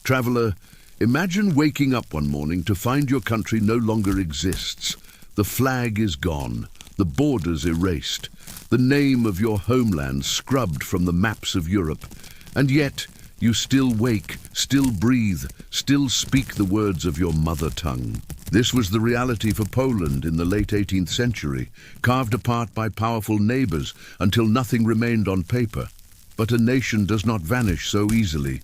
Traveler, imagine waking up one morning to find your country no longer exists. The flag is gone, the borders erased, the name of your homeland scrubbed from the maps of Europe. And yet, you still wake, still breathe, still speak the words of your mother tongue. This was the reality for Poland in the late 18th century, carved apart by powerful neighbors until nothing remained on paper. But a nation does not vanish so easily.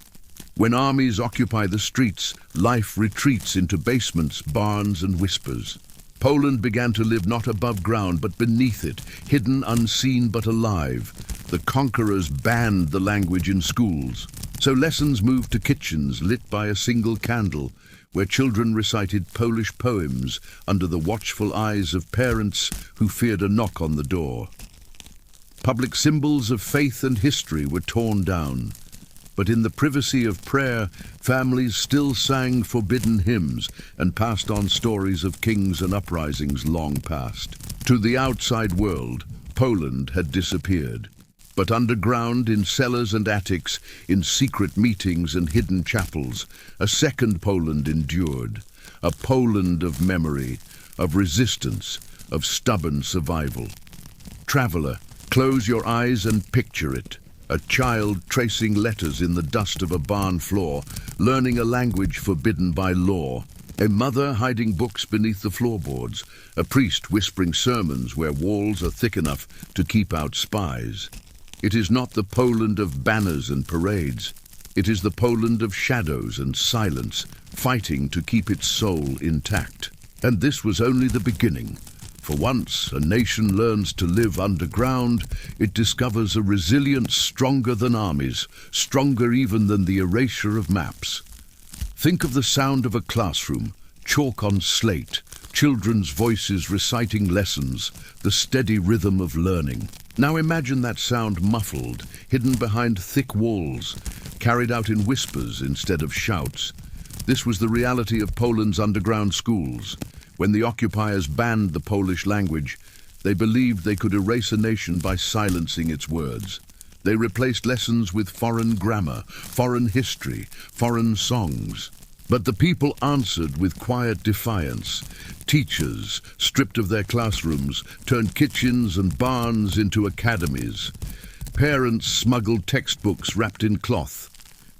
When armies occupy the streets, life retreats into basements, barns, and whispers. Poland began to live not above ground but beneath it, hidden, unseen but alive. The conquerors banned the language in schools. So lessons moved to kitchens lit by a single candle, where children recited Polish poems under the watchful eyes of parents who feared a knock on the door. Public symbols of faith and history were torn down. But in the privacy of prayer, families still sang forbidden hymns and passed on stories of kings and uprisings long past. To the outside world, Poland had disappeared. But underground, in cellars and attics, in secret meetings and hidden chapels, a second Poland endured. A Poland of memory, of resistance, of stubborn survival. Traveler, close your eyes and picture it. A child tracing letters in the dust of a barn floor, learning a language forbidden by law. A mother hiding books beneath the floorboards. A priest whispering sermons where walls are thick enough to keep out spies. It is not the Poland of banners and parades. It is the Poland of shadows and silence, fighting to keep its soul intact. And this was only the beginning. For once a nation learns to live underground, it discovers a resilience stronger than armies, stronger even than the erasure of maps. Think of the sound of a classroom, chalk on slate, children's voices reciting lessons, the steady rhythm of learning. Now imagine that sound muffled, hidden behind thick walls, carried out in whispers instead of shouts. This was the reality of Poland's underground schools. When the occupiers banned the Polish language, they believed they could erase a nation by silencing its words. They replaced lessons with foreign grammar, foreign history, foreign songs. But the people answered with quiet defiance. Teachers, stripped of their classrooms, turned kitchens and barns into academies. Parents smuggled textbooks wrapped in cloth.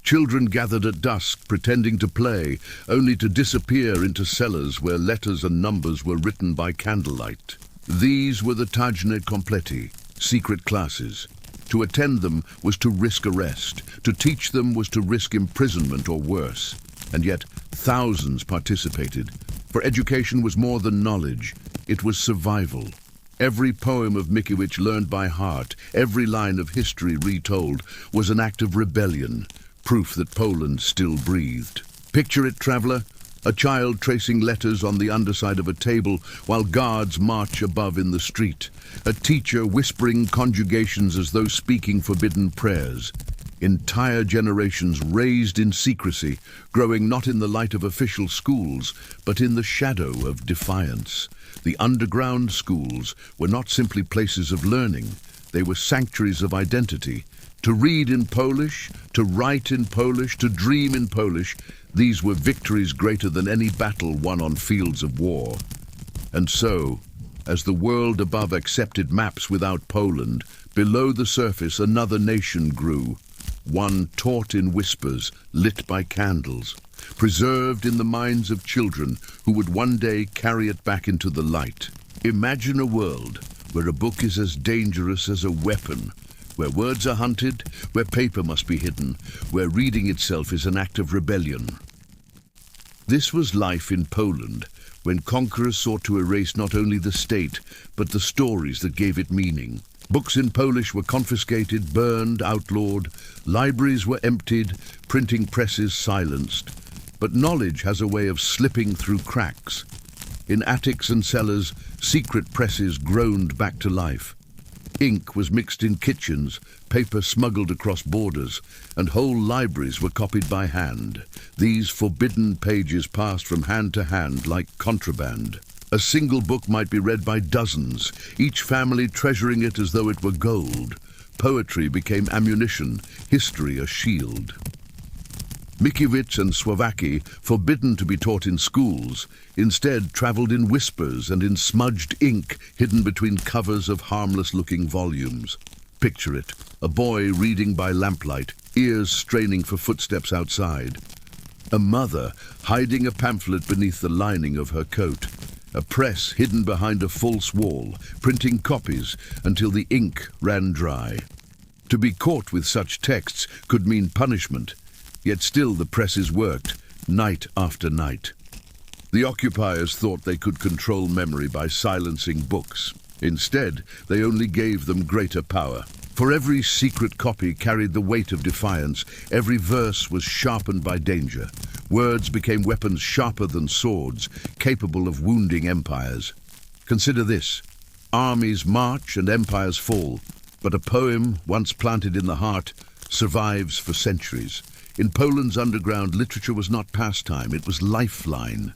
Children gathered at dusk, pretending to play, only to disappear into cellars where letters and numbers were written by candlelight. These were the Tajne Kompleti, secret classes. To attend them was to risk arrest. To teach them was to risk imprisonment or worse. And yet thousands participated. For education was more than knowledge. It was survival. Every poem of Mickiewicz learned by heart, every line of history retold, was an act of rebellion. Proof that Poland still breathed. Picture it, traveler, a child tracing letters on the underside of a table while guards march above in the street. A teacher whispering conjugations as though speaking forbidden prayers. Entire generations raised in secrecy, growing not in the light of official schools, but in the shadow of defiance. The underground schools were not simply places of learning, they were sanctuaries of identity. To read in Polish, to write in Polish, to dream in Polish, these were victories greater than any battle won on fields of war. And so, as the world above accepted maps without Poland, below the surface another nation grew. One taught in whispers, lit by candles, preserved in the minds of children who would one day carry it back into the light. Imagine a world where a book is as dangerous as a weapon, where words are hunted, where paper must be hidden, where reading itself is an act of rebellion. This was life in Poland, when conquerors sought to erase not only the state, but the stories that gave it meaning. Books in Polish were confiscated, burned, outlawed, libraries were emptied, printing presses silenced. But knowledge has a way of slipping through cracks. In attics and cellars, secret presses groaned back to life. Ink was mixed in kitchens, paper smuggled across borders, and whole libraries were copied by hand. These forbidden pages passed from hand to hand like contraband. A single book might be read by dozens, each family treasuring it as though it were gold. Poetry became ammunition, history a shield. Mickiewicz and Słowacki, forbidden to be taught in schools, instead travelled in whispers and in smudged ink hidden between covers of harmless-looking volumes. Picture it, a boy reading by lamplight, ears straining for footsteps outside. A mother hiding a pamphlet beneath the lining of her coat. A press hidden behind a false wall, printing copies until the ink ran dry. To be caught with such texts could mean punishment, yet still the presses worked, night after night. The occupiers thought they could control memory by silencing books. Instead, they only gave them greater power. For every secret copy carried the weight of defiance, every verse was sharpened by danger. Words became weapons sharper than swords, capable of wounding empires. Consider this: armies march and empires fall, but a poem, once planted in the heart, survives for centuries. In Poland's underground, literature was not pastime, it was lifeline.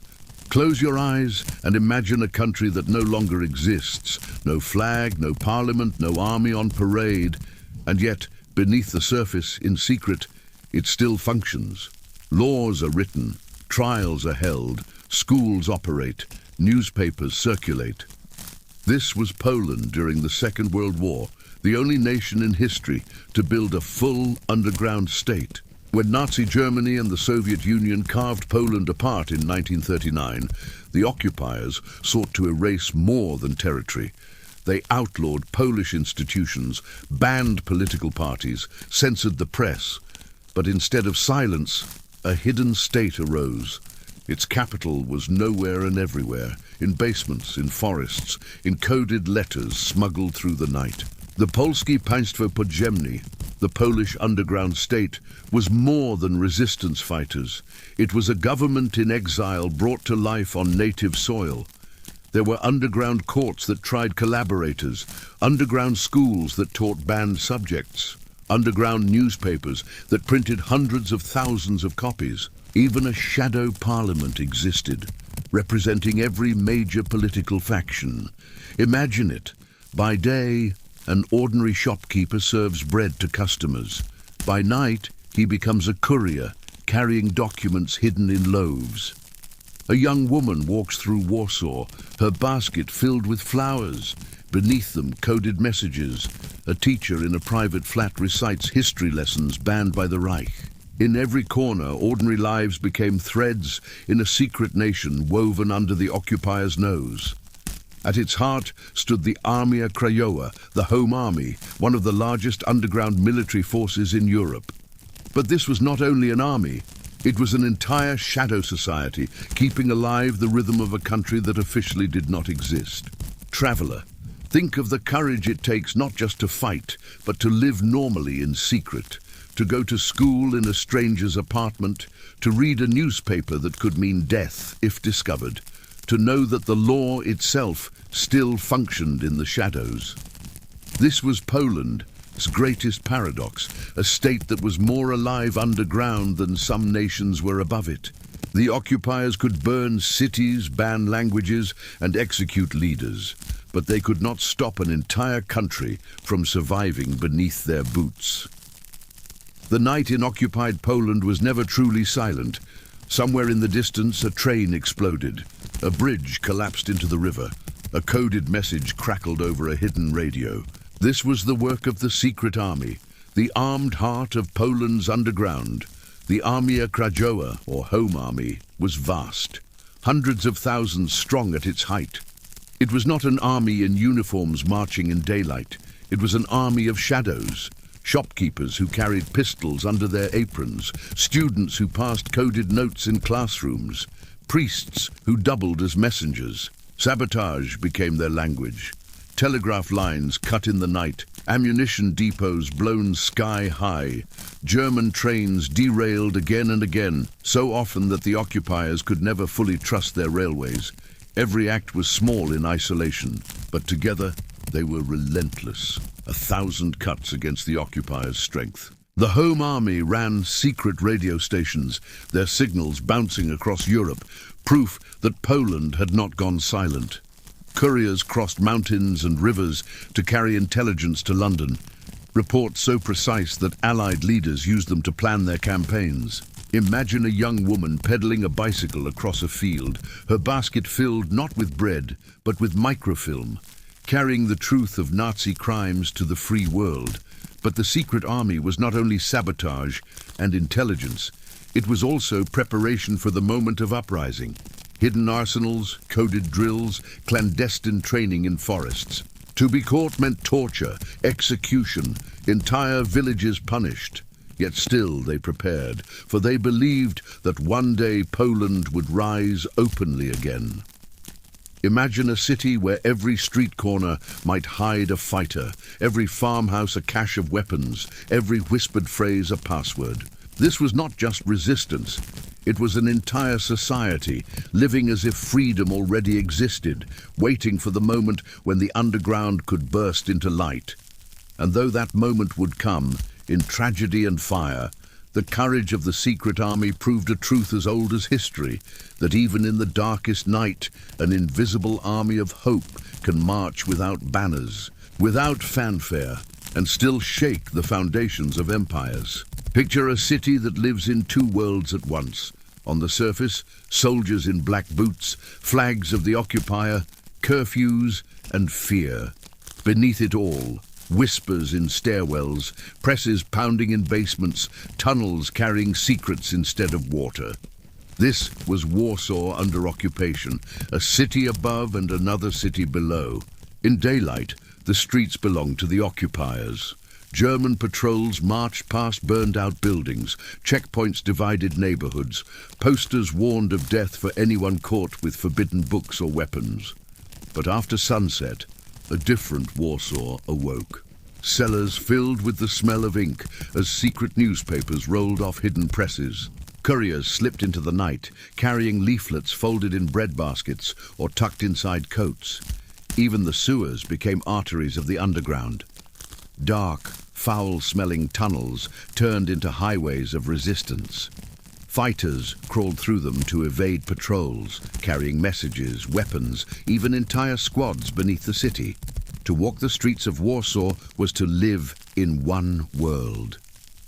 Close your eyes and imagine a country that no longer exists. No flag, no parliament, no army on parade. And yet, beneath the surface, in secret, it still functions. Laws are written, trials are held, schools operate, newspapers circulate. This was Poland during the Second World War, the only nation in history to build a full underground state. When Nazi Germany and the Soviet Union carved Poland apart in 1939, the occupiers sought to erase more than territory. They outlawed Polish institutions, banned political parties, censored the press. But instead of silence, a hidden state arose. Its capital was nowhere and everywhere, in basements, in forests, in coded letters smuggled through the night. The Polskie Państwo Podziemne, the Polish underground state, was more than resistance fighters. It was a government in exile brought to life on native soil. There were underground courts that tried collaborators, underground schools that taught banned subjects, underground newspapers that printed hundreds of thousands of copies. Even a shadow parliament existed, representing every major political faction. Imagine it. By day, an ordinary shopkeeper serves bread to customers. By night, he becomes a courier, carrying documents hidden in loaves. A young woman walks through Warsaw, her basket filled with flowers. Beneath them, coded messages. A teacher in a private flat recites history lessons banned by the Reich. In every corner, ordinary lives became threads in a secret nation woven under the occupier's nose. At its heart stood the Armia Krajowa, the Home Army, one of the largest underground military forces in Europe. But this was not only an army, it was an entire shadow society, keeping alive the rhythm of a country that officially did not exist. Traveller, think of the courage it takes not just to fight, but to live normally in secret, to go to school in a stranger's apartment, to read a newspaper that could mean death if discovered, to know that the law itself still functioned in the shadows. This was Poland's greatest paradox, a state that was more alive underground than some nations were above it. The occupiers could burn cities, ban languages, and execute leaders, but they could not stop an entire country from surviving beneath their boots. The night in occupied Poland was never truly silent. Somewhere in the distance, a train exploded. A bridge collapsed into the river. A coded message crackled over a hidden radio. This was the work of the secret army, the armed heart of Poland's underground. The Armia Krajowa, or Home Army, was vast, hundreds of thousands strong at its height. It was not an army in uniforms marching in daylight. It was an army of shadows. Shopkeepers who carried pistols under their aprons, students who passed coded notes in classrooms, priests who doubled as messengers. Sabotage became their language. Telegraph lines cut in the night, ammunition depots blown sky high, German trains derailed again and again, so often that the occupiers could never fully trust their railways. Every act was small in isolation, but together they were relentless. 1,000 cuts against the occupiers' strength. The Home Army ran secret radio stations, their signals bouncing across Europe, proof that Poland had not gone silent. Couriers crossed mountains and rivers to carry intelligence to London, reports so precise that Allied leaders used them to plan their campaigns. Imagine a young woman pedaling a bicycle across a field, her basket filled not with bread, but with microfilm, carrying the truth of Nazi crimes to the free world. But the secret army was not only sabotage and intelligence, it was also preparation for the moment of uprising. Hidden arsenals, coded drills, clandestine training in forests. To be caught meant torture, execution, entire villages punished. Yet still they prepared, for they believed that one day Poland would rise openly again. Imagine a city where every street corner might hide a fighter, every farmhouse a cache of weapons, every whispered phrase a password. This was not just resistance. It was an entire society, living as if freedom already existed, waiting for the moment when the underground could burst into light. And though that moment would come, in tragedy and fire, the courage of the secret army proved a truth as old as history, that even in the darkest night, an invisible army of hope can march without banners, without fanfare, and still shake the foundations of empires. Picture a city that lives in two worlds at once. On the surface, soldiers in black boots, flags of the occupier, curfews, and fear. Beneath it all, whispers in stairwells, presses pounding in basements, tunnels carrying secrets instead of water. This was Warsaw under occupation, a city above and another city below. In daylight, the streets belonged to the occupiers. German patrols marched past burned-out buildings, checkpoints divided neighborhoods, posters warned of death for anyone caught with forbidden books or weapons. But after sunset, a different Warsaw awoke. Cellars filled with the smell of ink as secret newspapers rolled off hidden presses. Couriers slipped into the night, carrying leaflets folded in bread baskets or tucked inside coats. Even the sewers became arteries of the underground. Dark, foul-smelling tunnels turned into highways of resistance. Fighters crawled through them to evade patrols, carrying messages, weapons, even entire squads beneath the city. To walk the streets of Warsaw was to live in one world.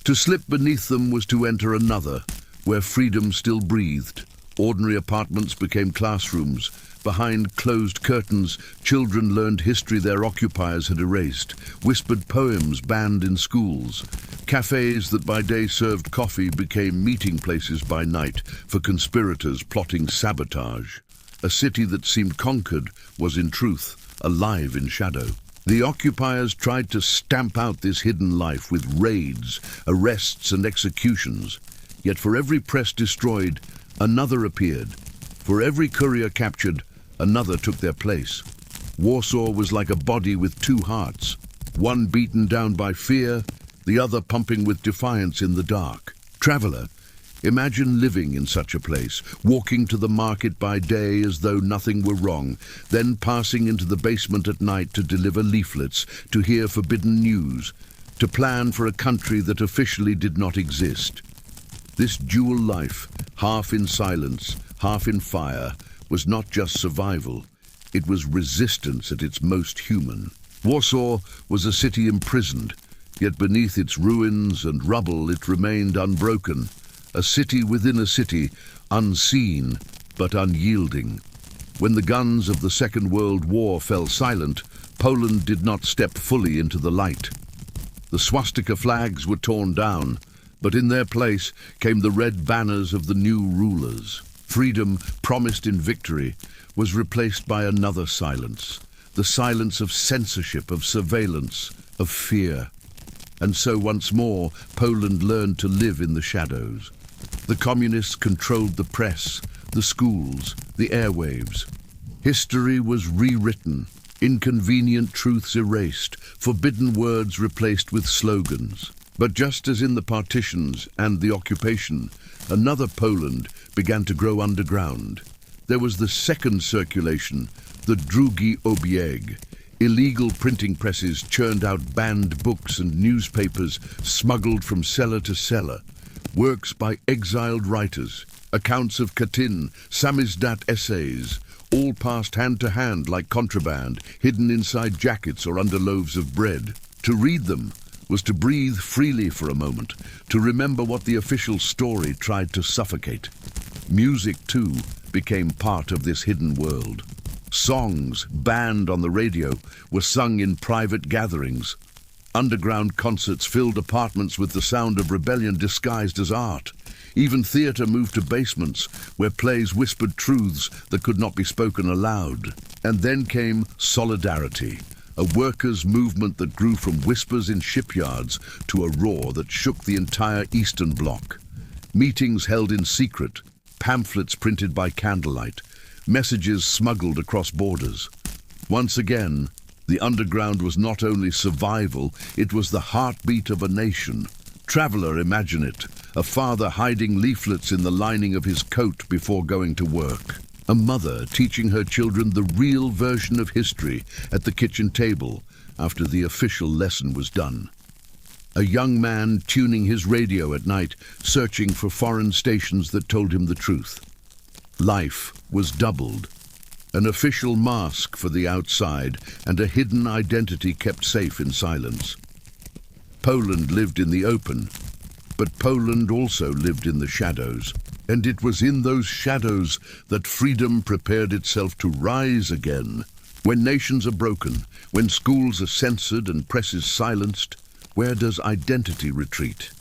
To slip beneath them was to enter another, where freedom still breathed. Ordinary apartments became classrooms. Behind closed curtains, children learned history their occupiers had erased, whispered poems banned in schools. Cafes that by day served coffee became meeting places by night for conspirators plotting sabotage. A city that seemed conquered was in truth alive in shadow. The occupiers tried to stamp out this hidden life with raids, arrests and executions. Yet for every press destroyed, another appeared. For every courier captured, another took their place. Warsaw was like a body with two hearts, one beaten down by fear, the other pumping with defiance in the dark. Traveler, imagine living in such a place, walking to the market by day as though nothing were wrong, then passing into the basement at night to deliver leaflets, to hear forbidden news, to plan for a country that officially did not exist. This dual life, half in silence, half in fire, was not just survival. It was resistance at its most human. Warsaw was a city imprisoned, yet beneath its ruins and rubble it remained unbroken. A city within a city, unseen but unyielding. When the guns of the Second World War fell silent, Poland did not step fully into the light. The swastika flags were torn down, but in their place came the red banners of the new rulers. Freedom, promised in victory, was replaced by another silence, the silence of censorship, of surveillance, of fear. And so once more, Poland learned to live in the shadows. The communists controlled the press, the schools, the airwaves. History was rewritten, inconvenient truths erased, forbidden words replaced with slogans. But just as in the partitions and the occupation, another Poland began to grow underground. There was the second circulation, the drugi obieg. Illegal printing presses churned out banned books and newspapers smuggled from cellar to cellar. Works by exiled writers, accounts of Katyn, samizdat essays, all passed hand to hand like contraband, hidden inside jackets or under loaves of bread. To read them was to breathe freely for a moment, to remember what the official story tried to suffocate. Music, too, became part of this hidden world. Songs, banned on the radio, were sung in private gatherings. Underground concerts filled apartments with the sound of rebellion disguised as art. Even theatre moved to basements, where plays whispered truths that could not be spoken aloud. And then came solidarity, a workers' movement that grew from whispers in shipyards to a roar that shook the entire Eastern Bloc. Meetings held in secret, pamphlets printed by candlelight, messages smuggled across borders. Once again, the underground was not only survival, it was the heartbeat of a nation. Traveller, imagine it, a father hiding leaflets in the lining of his coat before going to work. A mother teaching her children the real version of history at the kitchen table after the official lesson was done. A young man tuning his radio at night, searching for foreign stations that told him the truth. Life was doubled. An official mask for the outside and a hidden identity kept safe in silence. Poland lived in the open, but Poland also lived in the shadows. And it was in those shadows that freedom prepared itself to rise again. When nations are broken, when schools are censored and presses silenced, where does identity retreat?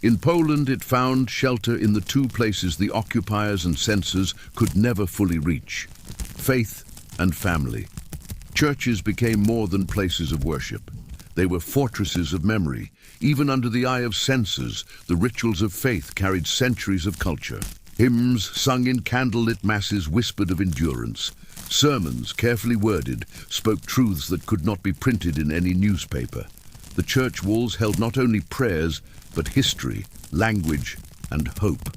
In Poland, it found shelter in the two places the occupiers and censors could never fully reach: faith and family. Churches became more than places of worship. They were fortresses of memory. Even under the eye of censors, the rituals of faith carried centuries of culture. Hymns sung in candlelit masses whispered of endurance. Sermons, carefully worded, spoke truths that could not be printed in any newspaper. The church walls held not only prayers, but history, language, and hope.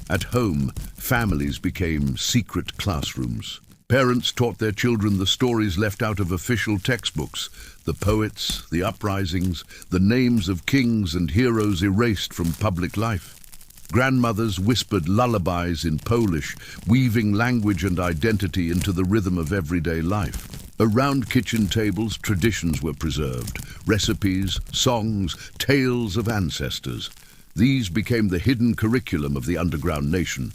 At home, families became secret classrooms. Parents taught their children the stories left out of official textbooks, the poets, the uprisings, the names of kings and heroes erased from public life. Grandmothers whispered lullabies in Polish, weaving language and identity into the rhythm of everyday life. Around kitchen tables, traditions were preserved, recipes, songs, tales of ancestors. These became the hidden curriculum of the underground nation.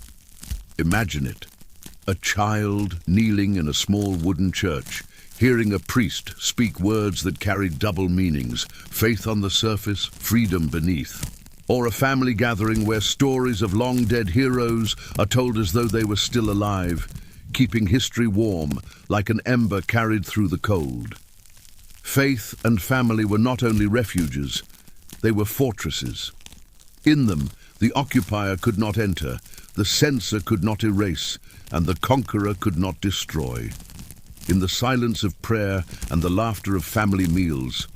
Imagine it. A child kneeling in a small wooden church, hearing a priest speak words that carried double meanings, faith on the surface, freedom beneath. Or a family gathering where stories of long-dead heroes are told as though they were still alive, keeping history warm like an ember carried through the cold. Faith and family were not only refuges, they were fortresses. In them, the occupier could not enter, the censor could not erase, and the conqueror could not destroy. In the silence of prayer and the laughter of family meals,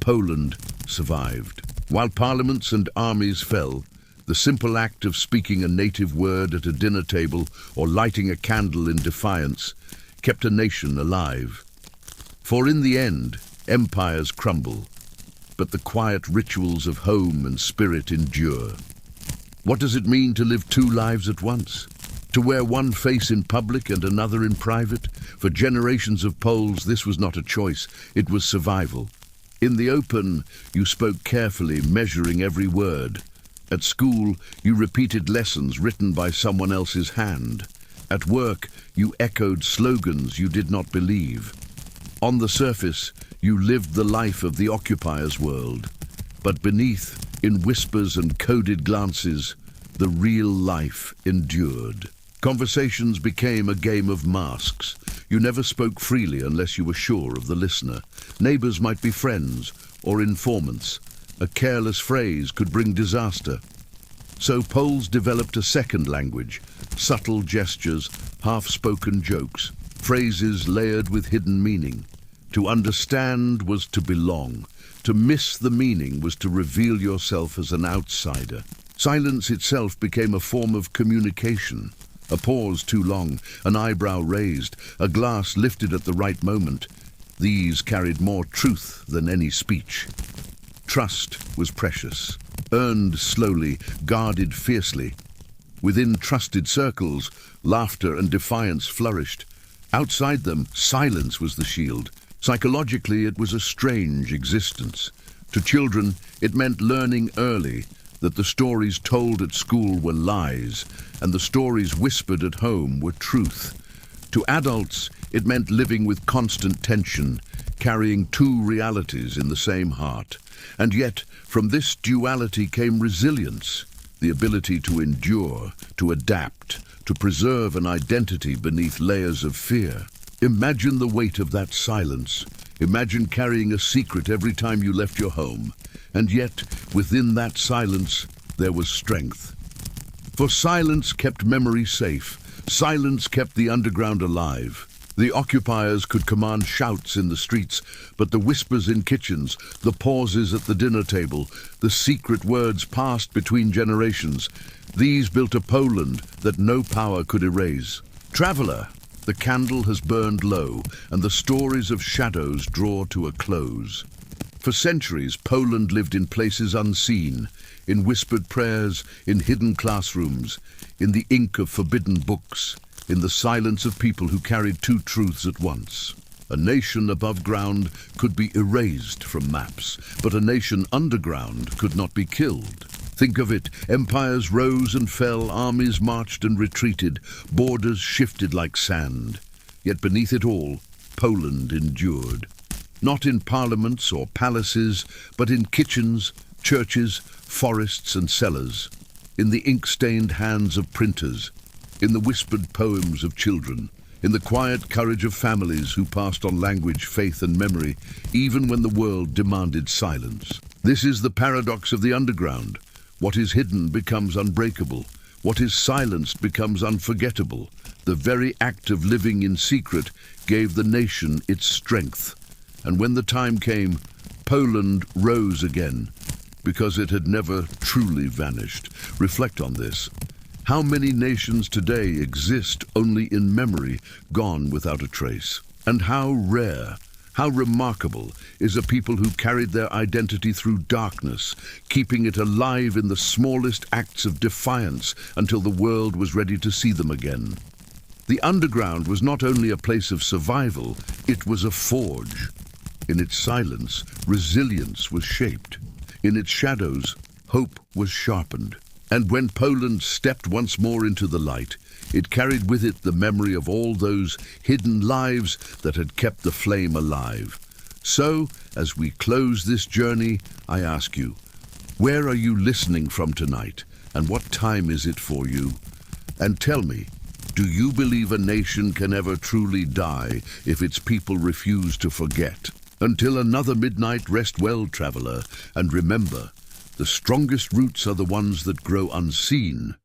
Poland survived. While parliaments and armies fell, the simple act of speaking a native word at a dinner table or lighting a candle in defiance kept a nation alive. For in the end, empires crumble, but the quiet rituals of home and spirit endure. What does it mean to live two lives at once? To wear one face in public and another in private? For generations of Poles, this was not a choice, it was survival. In the open, you spoke carefully, measuring every word. At school, you repeated lessons written by someone else's hand. At work, you echoed slogans you did not believe. On the surface, you lived the life of the occupier's world. But beneath, in whispers and coded glances, the real life endured. Conversations became a game of masks. You never spoke freely unless you were sure of the listener. Neighbors might be friends or informants. A careless phrase could bring disaster. So Poles developed a second language, subtle gestures, half-spoken jokes, phrases layered with hidden meaning. To understand was to belong. To miss the meaning was to reveal yourself as an outsider. Silence itself became a form of communication. A pause too long, an eyebrow raised, a glass lifted at the right moment. These carried more truth than any speech. Trust was precious, earned slowly, guarded fiercely. Within trusted circles, laughter and defiance flourished. Outside them, silence was the shield. Psychologically, it was a strange existence. To children, it meant learning early that the stories told at school were lies, and the stories whispered at home were truth. To adults, it meant living with constant tension, carrying two realities in the same heart. And yet, from this duality came resilience, the ability to endure, to adapt, to preserve an identity beneath layers of fear. Imagine the weight of that silence. Imagine carrying a secret every time you left your home. And yet, within that silence, there was strength. For silence kept memory safe. Silence kept the underground alive. The occupiers could command shouts in the streets, but the whispers in kitchens, the pauses at the dinner table, the secret words passed between generations, these built a Poland that no power could erase. Traveller, the candle has burned low, and the stories of shadows draw to a close. For centuries, Poland lived in places unseen, in whispered prayers, in hidden classrooms, in the ink of forbidden books, in the silence of people who carried two truths at once. A nation above ground could be erased from maps, but a nation underground could not be killed. Think of it, empires rose and fell, armies marched and retreated, borders shifted like sand. Yet beneath it all, Poland endured. Not in parliaments or palaces, but in kitchens, churches, forests and cellars, in the ink-stained hands of printers, in the whispered poems of children, in the quiet courage of families who passed on language, faith and memory, even when the world demanded silence. This is the paradox of the underground. What is hidden becomes unbreakable. What is silenced becomes unforgettable. The very act of living in secret gave the nation its strength. And when the time came, Poland rose again, because it had never truly vanished. Reflect on this. How many nations today exist only in memory, gone without a trace? And how rare, how remarkable is a people who carried their identity through darkness, keeping it alive in the smallest acts of defiance until the world was ready to see them again. The underground was not only a place of survival, it was a forge. In its silence, resilience was shaped. In its shadows, hope was sharpened. And when Poland stepped once more into the light, it carried with it the memory of all those hidden lives that had kept the flame alive. So, as we close this journey, I ask you, where are you listening from tonight, and what time is it for you? And tell me, do you believe a nation can ever truly die if its people refuse to forget? Until another midnight, rest well, traveller, and remember, the strongest roots are the ones that grow unseen,